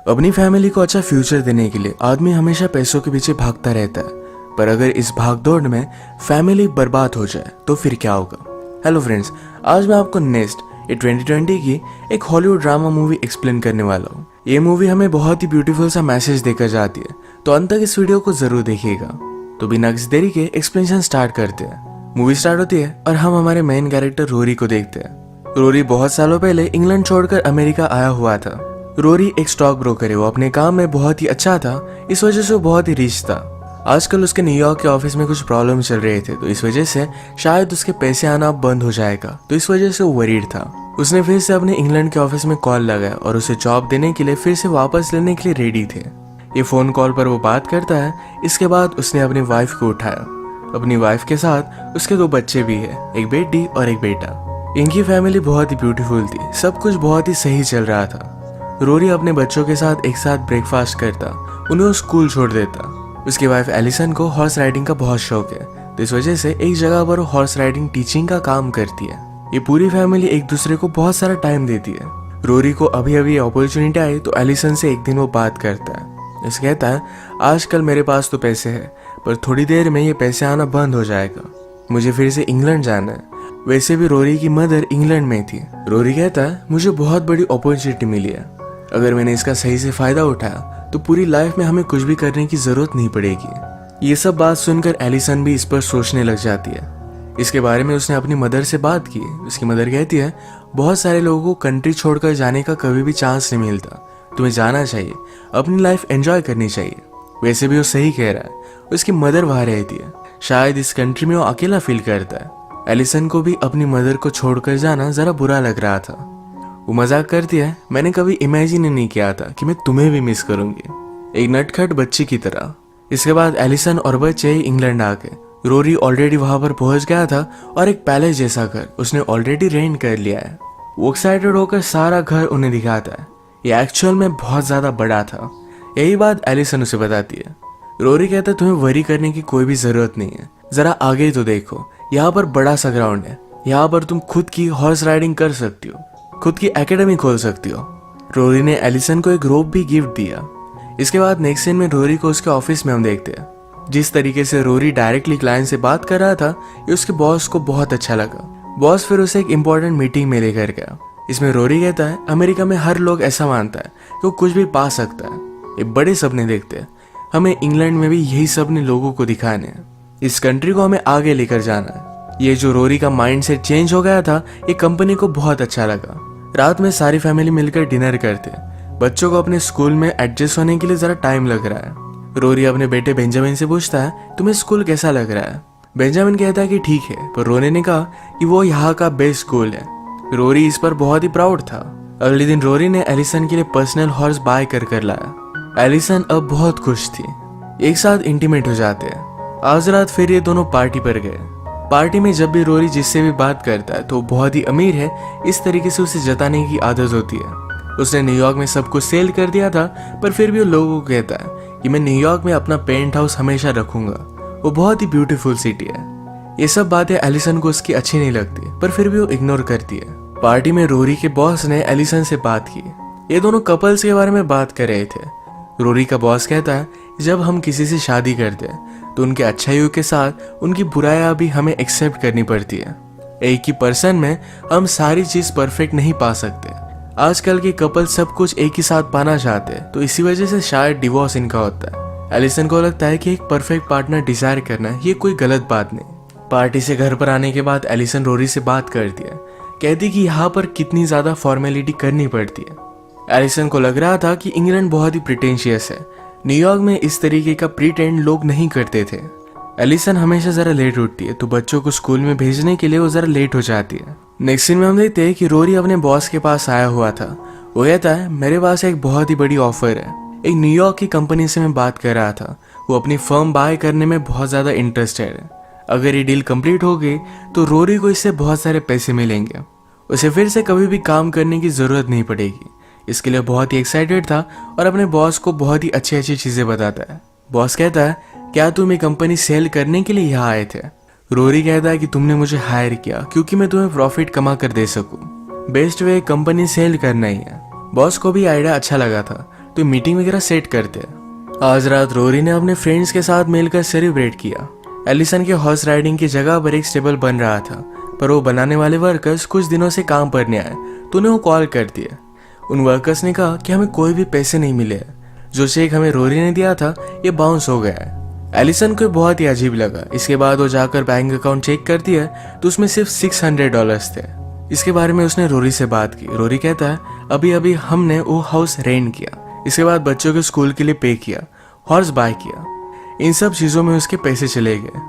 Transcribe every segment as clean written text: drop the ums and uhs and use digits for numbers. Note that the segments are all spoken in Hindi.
अपनी फैमिली को अच्छा फ्यूचर देने के लिए आदमी हमेशा पैसों के पीछे भागता रहता है, पर अगर इस भागदौड़ में फैमिली बर्बाद हो जाए तो फिर क्या होगा। हेलो फ्रेंड्स, आज मैं आपको नेक्स्ट 2020 की एक हॉलीवुड ड्रामा मूवी एक्सप्लेन करने वाला हूँ। ये मूवी हमें बहुत ही ब्यूटीफुल सा मैसेज देकर जाती है, तो अंत तक इस वीडियो को जरूर देखिएगा। तो बिना किसी देरी के एक्सप्लेनेशन स्टार्ट करते हैं। मूवी स्टार्ट होती है और हम हमारे मेन कैरेक्टर रोरी को देखते हैं। रोरी बहुत सालों पहले इंग्लैंड छोड़कर अमेरिका आया हुआ था। रोरी एक स्टॉक ब्रोकर है। वो अपने काम में बहुत ही अच्छा था, इस वजह से वो बहुत ही रिच था। आजकल उसके न्यूयॉर्क के ऑफिस में कुछ प्रॉब्लम चल रहे थे, तो इस वजह से शायद उसके पैसे आना बंद हो जाएगा, तो इस वजह से वो वरीड था। उसने फिर से अपने इंग्लैंड के ऑफिस में कॉल लगाया और उसे जॉब देने के लिए फिर से वापस लेने के लिए रेडी थे। ये फोन कॉल पर वो बात करता है। इसके बाद उसने अपनी वाइफ को उठाया। अपनी वाइफ के साथ उसके 2 बच्चे भी है, एक बेटी और एक बेटा। इनकी फैमिली बहुत ही ब्यूटीफुल थी, सब कुछ बहुत ही सही चल रहा था। रोरी अपने बच्चों के साथ एक साथ ब्रेकफास्ट करता, उन्हें स्कूल छोड़ देता। उसकी वाइफ एलिसन को हॉर्स राइडिंग का बहुत शौक है, तो इस वजह से एक जगह पर हॉर्स राइडिंग टीचिंग का काम करती है। ये पूरी फैमिली एक दूसरे को बहुत सारा टाइम देती है। रोरी को अभी अभी अपॉर्चुनिटी आई तो एलिसन से एक दिन वो बात करता है। उसे कहता है, आजकल मेरे पास तो पैसे है, पर थोड़ी देर में ये पैसे आना बंद हो जाएगा। मुझे फिर से इंग्लैंड जाना है। वैसे भी रोरी की मदर इंग्लैंड में थी। रोरी कहता है, मुझे बहुत बड़ी अपॉर्चुनिटी मिली है। अगर मैंने इसका सही से फायदा उठाया तो पूरी लाइफ में हमें कुछ भी करने की जरूरत नहीं पड़ेगी। ये सब बात सुनकर एलिसन भी इस पर सोचने लग जाती है। इसके बारे में उसने अपनी मदर से बात की। उसकी मदर कहती है, बहुत सारे लोगों को कंट्री छोड़कर जाने का कभी भी चांस नहीं मिलता, तुम्हें जाना चाहिए, अपनी लाइफ एंजॉय करनी चाहिए। वैसे भी वो सही कह रहा है। उसकी मदर वहां रहती है, शायद इस कंट्री में वो अकेला फील करता है। एलिसन को भी अपनी मदर को छोड़कर जाना जरा बुरा लग रहा था। वो मजाक करती है, मैंने कभी इमेजिन नहीं किया था कि मैं तुम्हें भी मिस करूंगी, एक नटखट बच्ची की तरह। इसके बाद एलिसन और बच्चे इंग्लैंड आ गए। रोरी ऑलरेडी वहां पर पहुंच गया था और एक पैलेस जैसा घर उसने ऑलरेडी रेंट कर लिया है। वो एक्साइटेड होकर सारा घर उन्हें दिखाता है। ये एक्चुअल में बहुत ज्यादा बड़ा था। यही बात एलिसन उसे बताती है। रोरी कहता है, तुम्हें वरी करने की कोई भी जरूरत नहीं है, जरा आगे तो देखो, यहाँ पर बड़ा सा ग्राउंड है, यहाँ पर तुम खुद की हॉर्स राइडिंग कर सकती हो, खुद की एकेडमी खोल सकती हो। रोरी ने एलिसन को एक रोप भी गिफ्ट दिया। इसके बाद नेक्स्ट सीन में रोरी को उसके ऑफिस में हम देखते हैं। जिस तरीके से रोरी डायरेक्टली क्लाइंट से बात कर रहा था, ये उसके बॉस को बहुत अच्छा लगा। बॉस फिर उसे एक इम्पोर्टेंट मीटिंग में लेकर गया। इसमें रोरी कहता है, अमेरिका में हर लोग ऐसा मानता है कि वो कुछ भी पा सकता है, ये बड़े सपने देखते हैं। हमें इंग्लैंड में भी यही सपने लोगों को दिखाने हैं। इस कंट्री को हमें आगे लेकर जाना है। ये जो रोरी का माइंड सेट चेंज हो गया था, ये कंपनी को बहुत अच्छा लगा। रात में सारी फैमिली मिलकर डिनर करते हैं। बच्चों को अपने स्कूल में एडजस्ट होने के लिए जरा टाइम लग रहा है। रोरी अपने बेटे बेंजामिन से पूछता है, तुम्हें स्कूल कैसा लग रहा है। बेंजामिन कहता है कि ठीक है, पर रोरी ने कहा कि वो यहाँ का बेस्ट स्कूल है। रोरी इस पर बहुत ही प्राउड था। अगले दिन रोरी ने एलिसन के लिए पर्सनल हॉर्स बाय कर लाया। एलिसन अब बहुत खुश थी। एक साथ इंटीमेट हो जाते हैं। आज रात फिर ये दोनों पार्टी पर गए। पार्टी में जब भी रोरी जिससे भी बात करता है तो बहुत ही अमीर है, इस तरीके से उसे जताने की आदत होती है। उसने न्यूयॉर्क में सब कुछ सेल कर दिया था, पर फिर भी वो लोगों को कहता है कि मैं न्यूयॉर्क में अपना पेंट हाउस हमेशा रखूंगा, वो बहुत ही ब्यूटीफुल सिटी है। ये सब बातें एलिसन को उसकी अच्छी नहीं लगती, पर फिर भी वो इग्नोर करती है। पार्टी में रोरी के बॉस ने एलिसन से बात की। ये दोनों कपल्स के बारे में बात कर रहे थे। रोरी का बॉस कहता है, जब हम किसी से शादी करते हैं तो उनके अच्छाइयों के साथ उनकी बुराइयां भी हमें एक्सेप्ट करनी पड़ती है। एक ही पर्सन में हम सारी चीज परफेक्ट नहीं पा सकते। आजकल के कपल सब कुछ एक ही साथ पाना चाहते हैं, तो इसी वजह से शायद डिवोर्स इनका होता है। एलिसन को लगता है कि एक परफेक्ट पार्टनर डिजायर करना ये कोई गलत बात नहीं। पार्टी से घर पर आने के बाद एलिसन रोरी से बात करती है, कहती कि यहाँ पर कितनी ज्यादा फॉर्मेलिटी करनी पड़ती है। एलिसन को लग रहा था कि इंग्लैंड बहुत ही प्रिटेंशियस है। न्यूयॉर्क में इस तरीके का प्रीटेंड लोग नहीं करते थे। एलिसन हमेशा जरा लेट उठती है, तो बच्चों को स्कूल में भेजने के लिए वो जरा लेट हो जाती है। नेक्स्ट सीन में हम देखते हैं कि रोरी अपने बॉस के पास आया हुआ था। वो कहता है, मेरे पास एक बहुत ही बड़ी ऑफर है। एक न्यूयॉर्क की कंपनी से मैं बात कर रहा था। वो अपनी फर्म बाय करने में बहुत ज्यादा इंटरेस्टेड है। अगर ये डील कंप्लीट हो गई तो रोरी को इससे बहुत सारे पैसे मिलेंगे। उसे फिर से कभी भी काम करने की जरूरत नहीं पड़ेगी। इसके लिए बहुत ही एक्साइटेड था और अपने बॉस को बहुत ही अच्छी अच्छी चीजें बताता है। बॉस कहता है, क्या तुम ये कंपनी सेल करने के लिए यहाँ आए थे। रोरी कहता है कि तुमने मुझे हायर किया क्योंकि मैं तुम्हें प्रॉफिट कमा कर दे सकूं। बेस्ट वे कंपनी सेल करना ही है। बॉस को भी आइडिया अच्छा लगा था। तो मीटिंग वगैरह सेट करते हैं। आज रात रोरी ने अपने फ्रेंड्स के साथ मिलकर सेलिब्रेट किया। एलिसन के हॉर्स राइडिंग की जगह पर एक स्टेबल बन रहा था, पर वो बनाने वाले वर्कर्स कुछ दिनों से काम पर नहीं आए तो उन्हें वो कॉल कर दिया। उन वर्कर्स ने कहा कि हमें कोई भी पैसे नहीं मिले, जो चेक हमें रोरी ने दिया था ये बाउंस हो गया है। एलिसन को बहुत ही अजीब लगा। इसके बाद वो जाकर बैंक अकाउंट चेक करती है तो उसमें सिर्फ $600 थे। इसके बारे में उसने रोरी से बात की। रोरी कहता है अभी अभी हमने वो हाउस रेंट किया, इसके बाद बच्चों के स्कूल के लिए पे किया, हॉर्स बाय किया, इन सब चीजों में उसके पैसे चले गए।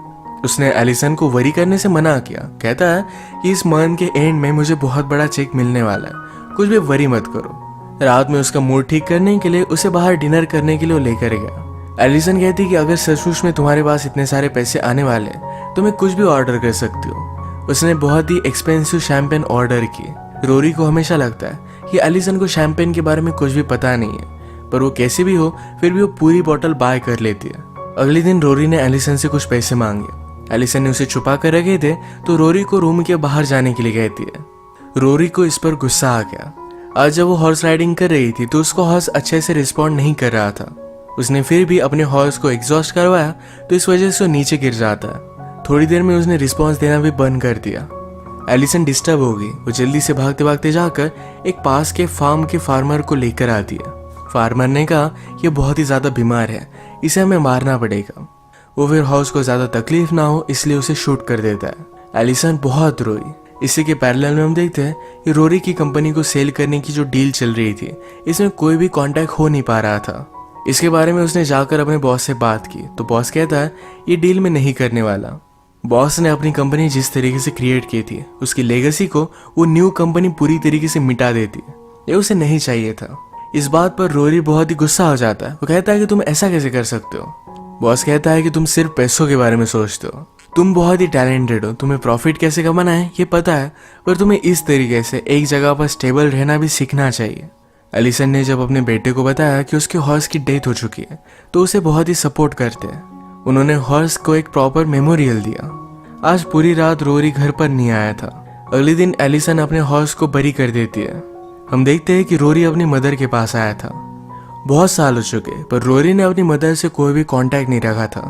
उसने एलिसन को वरी करने से मना किया। कहता है कि इस मंथ के एंड में मुझे बहुत बड़ा चेक मिलने वाला है, कुछ भी वरी मत करो। रात में उसका मूड ठीक करने के लिए उसे बाहर डिनर करने के लिए लेकर गया। एलिसन कहती कि अगर सचमुच में तुम्हारे पास इतने सारे पैसे आने वाले तो मैं कुछ भी ऑर्डर कर सकती हो। उसने बहुत ही एक्सपेंसिव शैंपेन ऑर्डर की। रोरी को हमेशा लगता है कि एलिसन को शैंपेन के बारे में कुछ भी पता नहीं है, पर वो कैसे भी हो फिर भी वो पूरी बोतल बाय कर लेती है। अगले दिन रोरी ने एलिसन से कुछ पैसे मांगे। एलिसन ने उसे छुपा कर रखे थे तो रोरी को रूम के बाहर जाने के लिए कहती है। रोरी को इस पर गुस्सा आ गया। आज जब वो हॉर्स राइडिंग कर रही थी तो उसको हॉर्स अच्छे से रिस्पॉन्ड नहीं कर रहा था। उसने फिर भी अपने हॉर्स को एग्जॉस्ट करवाया तो इस वजह से वो नीचे गिर जाता है। थोड़ी देर में उसने रिस्पॉन्स देना भी बंद कर दिया। एलिसन डिस्टर्ब हो गई। वो जल्दी से भागते भागते जाकर एक पास के फार्म के फार्मर को लेकर आती है। फार्मर ने कहा कि बहुत ही ज्यादा बीमार है, इसे हमें मारना पड़ेगा। वो फिर हॉर्स को ज्यादा तकलीफ ना हो इसलिए उसे शूट कर देता है। एलिसन बहुत रोई। इसी के पैरेलल में हम देखते हैं कि रोरी की कंपनी को सेल करने की जो डील चल रही थी इसमें कोई भी कांटेक्ट हो नहीं पा रहा था। इसके बारे में उसने जाकर अपने बॉस से बात की तो बॉस कहता है ये डील में नहीं करने वाला। बॉस ने अपनी कंपनी जिस तरीके से क्रिएट की थी उसकी लेगेसी को वो न्यू कंपनी पूरी तरीके से मिटा देती। ये उसे नहीं चाहिए था। इस बात पर रोरी बहुत ही गुस्सा हो जाता है। वो कहता है कि तुम ऐसा कैसे कर सकते हो। बॉस कहता है कि तुम सिर्फ पैसों के बारे में सोचते हो, तुम बहुत ही टैलेंटेड हो, तुम्हें प्रॉफिट कैसे कमाना है ये पता है, पर तुम्हें इस तरीके से एक जगह पर स्टेबल रहना भी सीखना चाहिए। एलिसन ने जब अपने बेटे को बताया कि उसके हॉर्स की डेथ हो चुकी है तो उसे बहुत ही सपोर्ट करते हैं। उन्होंने हॉर्स को एक प्रॉपर मेमोरियल दिया। आज पूरी रात रोरी घर पर नहीं आया था। अगले दिन एलिसन अपने हॉर्स को बरी कर देती है। हम देखते हैं कि रोरी अपनी मदर के पास आया था। बहुत साल हो चुके पर रोरी ने अपनी मदर से कोई भी कांटेक्ट नहीं रखा था।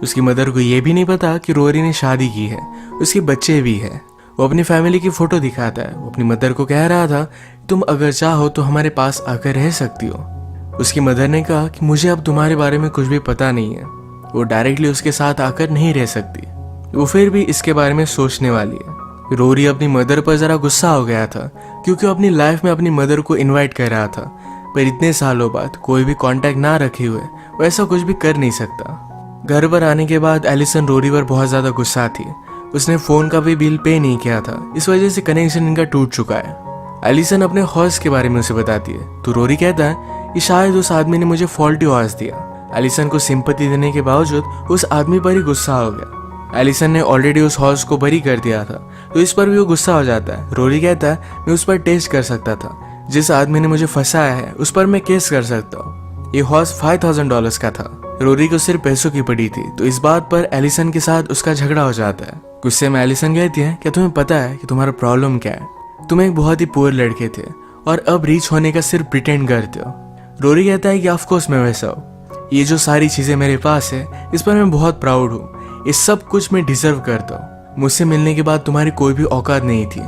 उसकी मदर को यह भी नहीं पता कि रोरी ने शादी की है, उसके बच्चे भी है। वो अपनी फैमिली की फोटो दिखाता है। वो अपनी मदर को कह रहा था तुम अगर चाहो तो हमारे पास आकर रह सकती हो। उसकी मदर ने कहा कि मुझे अब तुम्हारे बारे में कुछ भी पता नहीं है। वो डायरेक्टली उसके साथ आकर नहीं रह सकती। वो फिर भी इसके बारे में सोचने वाली है। रोरी अपनी मदर पर जरा गुस्सा हो गया था क्योंकि वो अपनी लाइफ में अपनी मदर को इनवाइट कर रहा था, पर इतने सालों बाद कोई भी कांटेक्ट ना रखे हुए वो ऐसा कुछ भी कर नहीं सकता। घर पर आने के बाद एलिसन रोरी पर बहुत ज्यादा गुस्सा थी। उसने फोन का भी बिल पे नहीं किया था, इस वजह से कनेक्शन इनका टूट चुका है। एलिसन अपने हॉर्स के बारे में उसे बताती है तो रोरी कहता है कि शायद उस आदमी ने मुझे फॉल्टी हॉर्स दिया। एलिसन को सिंपैथी देने के बावजूद उस आदमी पर ही गुस्सा हो गया। एलिसन ने ऑलरेडी उस हॉर्स को बरी कर दिया था तो इस पर भी वो गुस्सा हो जाता है। रोरी कहता है मैं उस पर टेस्ट कर सकता था, जिस आदमी ने मुझे फंसाया है उस पर मैं केस कर सकता हूँ। ये हॉर्स $5,000 का था। रोरी को सिर्फ पैसों की पड़ी थी तो इस बात पर एलिसन के साथ उसका झगड़ा हो जाता है। गुस्से में एलिसन कहती है क्या तुम्हें पता है कि तुम्हारा प्रॉब्लम क्या है? तुम एक बहुत ही पुअर लड़के थे और अब रीच होने का सिर्फ प्रिटेंड करते हो। रोरी कहता है कि ऑफ कोर्स मैं वैसा हूँ। ये जो सारी चीजें मेरे पास है इस पर मैं बहुत प्राउड हूँ। ये सब कुछ मैं डिजर्व करता हूँ। मुझसे मिलने के बाद तुम्हारी कोई भी औकात नहीं थी।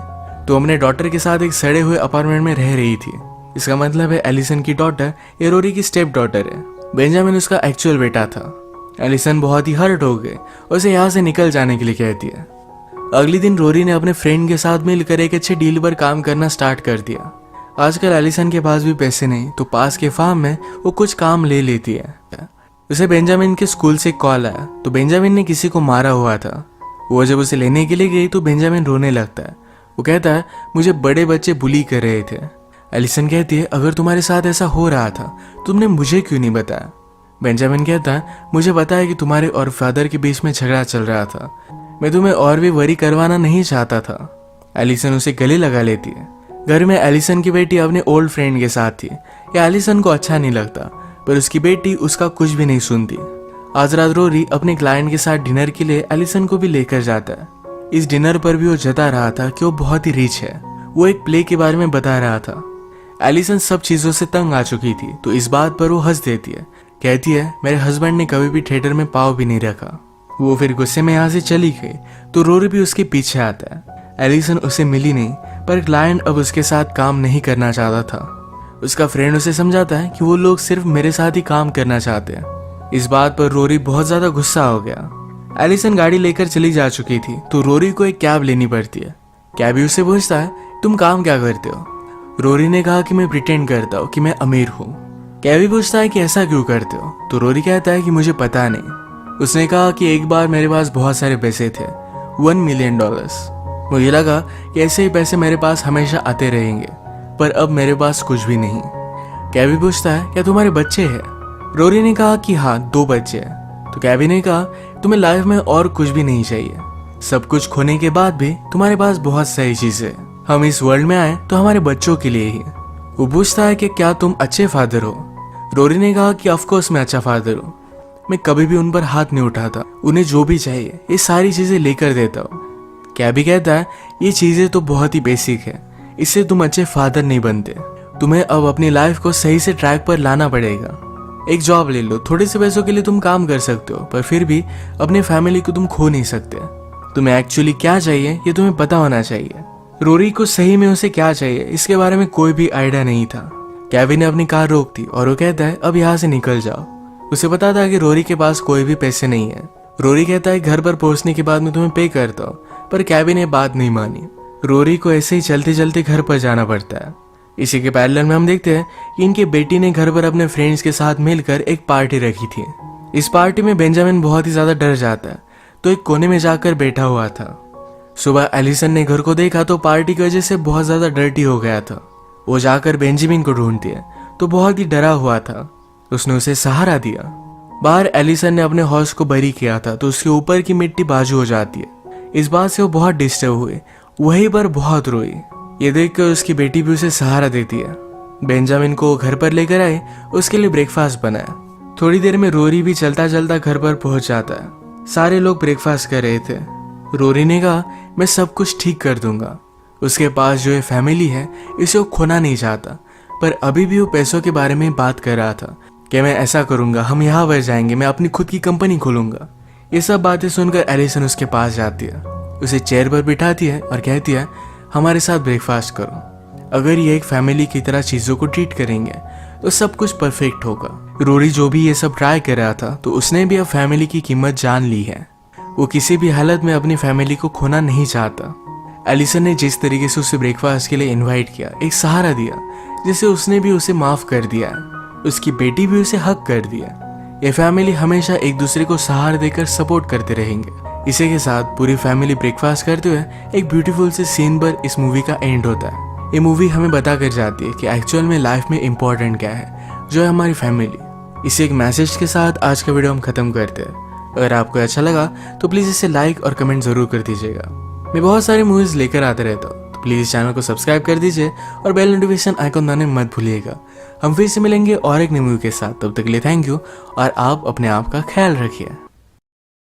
तो अपने डॉटर के साथ एक सड़े हुए अपार्टमेंट में रह रही थी। इसका मतलब है एलिसन की डॉटर ये रोरी की स्टेप डॉटर है। बेंजामिन उसका एक्चुअल बेटा था। एलिसन बहुत ही हर्ट हो गए और उसे यहाँ से निकल जाने के लिए कहती है। अगले दिन रोरी ने अपने फ्रेंड के साथ मिलकर एक अच्छे डील पर काम करना स्टार्ट कर दिया। आजकल एलिसन के पास भी पैसे नहीं तो पास के फार्म में वो कुछ काम ले लेती है। उसे बेंजामिन के स्कूल से कॉल आया तो बेंजामिन ने किसी को मारा हुआ था। वो जब उसे लेने के लिए गई तो बेंजामिन रोने लगता है। वो कहता है मुझे बड़े बच्चे बुली कर रहे थे। एलिसन कहती है अगर तुम्हारे साथ ऐसा हो रहा था तुमने मुझे क्यों नहीं बताया? बेंजामिन कहता है मुझे पता है कि तुम्हारे और फादर के बीच में झगड़ा चल रहा था। मैं तुम्हें और भी वरी करवाना नहीं चाहता था। एलिसन उसे गले लगा लेती है। घर में एलिसन की बेटी अपने ओल्ड फ्रेंड के साथ थी। ये एलिसन को अच्छा नहीं लगता पर उसकी बेटी उसका कुछ भी नहीं सुनती। आज रात रोरी अपने क्लाइंट के साथ डिनर के लिए एलिसन को भी लेकर जाता है। इस डिनर पर भी वो जता रहा था कि वो बहुत ही रिच है। वो एक प्ले के बारे में बता रहा था। एलिसन सब चीजों से तंग आ चुकी थी, तो इस बात पर वो हंस देती है। कहती है मेरे हस्बैंड ने कभी भी थिएटर में पाँव भी नहीं रखा। वो फिर गुस्से में यहाँ से चली गई, तो रोरी भी उसके पीछे आता है। एलिसन उसे मिली नहीं, पर क्लाइंट अब उसके साथ काम नहीं करना चाहता था। उसका फ्रेंड उसे समझाता है कि वो लोग सिर्फ मेरे साथ ही काम करना चाहते हैं। इस बात पर रोरी बहुत ज्यादा गुस्सा हो गया। एलिसन गाड़ी लेकर चली जा चुकी थी, तो रोरी को एक कैब लेनी पड़ती है। कैबी उससे पूछता है तुम काम क्या करते हो। रोरी ने कहा कि मैं प्रिटेंड करता हूँ कि मैं अमीर हूँ। कैबी पूछता है कि ऐसा क्यों करते हो, तो रोरी कहता है कि मुझे पता नहीं। उसने कहा कि एक बार मेरे पास बहुत सारे पैसे थे, $1 मिलियन। मुझे लगा कि ऐसे ही पैसे मेरे पास हमेशा आते रहेंगे, पर अब मेरे पास कुछ भी नहीं। कैबी पूछता है क्या तुम्हारे बच्चे हैं। रोरी ने कहा कि हाँ 2 बच्चे हैं। तो कैबी ने कहा तुम्हें लाइफ में और कुछ भी नहीं चाहिए, सब कुछ खोने के बाद भी तुम्हारे पास बहुत सारी चीजें। हम इस वर्ल्ड में आए तो हमारे बच्चों के लिए ही। वो पूछता है कि क्या तुम अच्छे फादर हो। रोरी ने कहा कि ऑफकोर्स मैं अच्छा फादर हूँ, मैं कभी भी उन पर हाथ नहीं उठाता, उन्हें जो भी चाहिए ये सारी चीजें लेकर देता हूँ। कैबी कहता है ये चीजें तो बहुत ही बेसिक है, इससे तुम अच्छे फादर नहीं बनते। तुम्हें अब अपनी लाइफ को सही से ट्रैक पर लाना पड़ेगा। एक जॉब ले लो, थोड़े से पैसों के लिए तुम काम कर सकते हो, पर फिर भी अपनी फैमिली को तुम खो नहीं सकते। तुम्हें एक्चुअली क्या चाहिए ये तुम्हें पता होना चाहिए। रोरी को सही में उसे क्या चाहिए इसके बारे में कोई भी आइडिया नहीं था। कैबी ने अपनी कार रोक दी और वो कहता है अब यहाँ से निकल जाओ। उसे पता था कि रोरी के पास कोई भी पैसे नहीं है। रोरी कहता है घर पर पहुंचने के बाद मैं तुम्हें पे करता हूँ, पर कैबी ने बात नहीं मानी। रोरी को ऐसे ही चलते चलते घर पर जाना पड़ता है। इसी के पैरेलल में हम देखते हैं कि इनकी बेटी ने घर पर अपने फ्रेंड्स के साथ मिलकर एक पार्टी रखी थी। इस पार्टी में बेंजामिन बहुत ही ज्यादा डर जाता है, तो एक कोने में जाकर बैठा हुआ था। सुबह एलिसन ने घर को देखा तो पार्टी की वजह से बहुत ज्यादा डर्टी हो गया था। वो जाकर बेंजामिन को ढूंढती है तो बहुत ही डरा हुआ था। उसने उसे सहारा दिया। बाहर एलिसन ने अपने हॉर्स को बरी किया था, तो उसके ऊपर की मिट्टी बाजू हो जाती है। इस बात से वो बहुत डिस्टर्ब हुए, वहीं पर बहुत रोई। ये देखकर उसकी बेटी भी उसे सहारा देती है। बेंजामिन को घर पर लेकर आए, उसके लिए ब्रेकफास्ट बनाया। थोड़ी देर में रोरी भी चलता चलता घर पर पहुंच जाता है। सारे लोग ब्रेकफास्ट कर रहे थे। रोरी ने कहा मैं सब कुछ ठीक कर दूंगा। उसके पास जो ये फैमिली है इसे वो खोना नहीं चाहता, पर अभी भी वो पैसों के बारे में बात कर रहा था कि मैं ऐसा करूंगा, हम यहाँ पर जाएंगे, मैं अपनी खुद की कंपनी खोलूंगा। ये सब बातें सुनकर एलिसन उसके पास जाती है, उसे चेयर पर बिठाती है और कहती है हमारे साथ ब्रेकफास्ट करो। अगर ये एक फैमिली की तरह चीजों को ट्रीट करेंगे तो सब कुछ परफेक्ट होगा। रोरी जो भी ये सब ट्राई कर रहा था, तो उसने भी अब फैमिली की कीमत जान ली है। वो किसी भी हालत में अपनी फैमिली को खोना नहीं चाहता। एलिसन ने जिस तरीके से उसे ब्रेकफास्ट के लिए इनवाइट किया, एक सहारा दिया, जिससे उसने भी उसे माफ कर दिया। उसकी बेटी भी उसे हक कर दिया। ये फैमिली हमेशा एक दूसरे को सहारा देकर सपोर्ट करते रहेंगे। इसी के साथ पूरी फैमिली ब्रेकफास्ट करते हुए एक ब्यूटीफुल से सीन पर इस मूवी का एंड होता है। ये मूवी हमें बता कर जाती है कि एक्चुअल में लाइफ में इम्पोर्टेंट क्या है, जो है हमारी फैमिली। इसी एक मैसेज के साथ आज का वीडियो हम खत्म करते हैं। अगर आपको अच्छा लगा तो प्लीज़ इसे लाइक और कमेंट ज़रूर कर दीजिएगा। मैं बहुत सारी मूवीज़ लेकर आते रहता हूँ, तो प्लीज़ चैनल को सब्सक्राइब कर दीजिए और बेल नोटिफिकेशन आइकन दबाने मत भूलिएगा। हम फिर से मिलेंगे और एक नई मूवी के साथ। तब तक के लिए थैंक यू और आप अपने आप का ख्याल रखिए।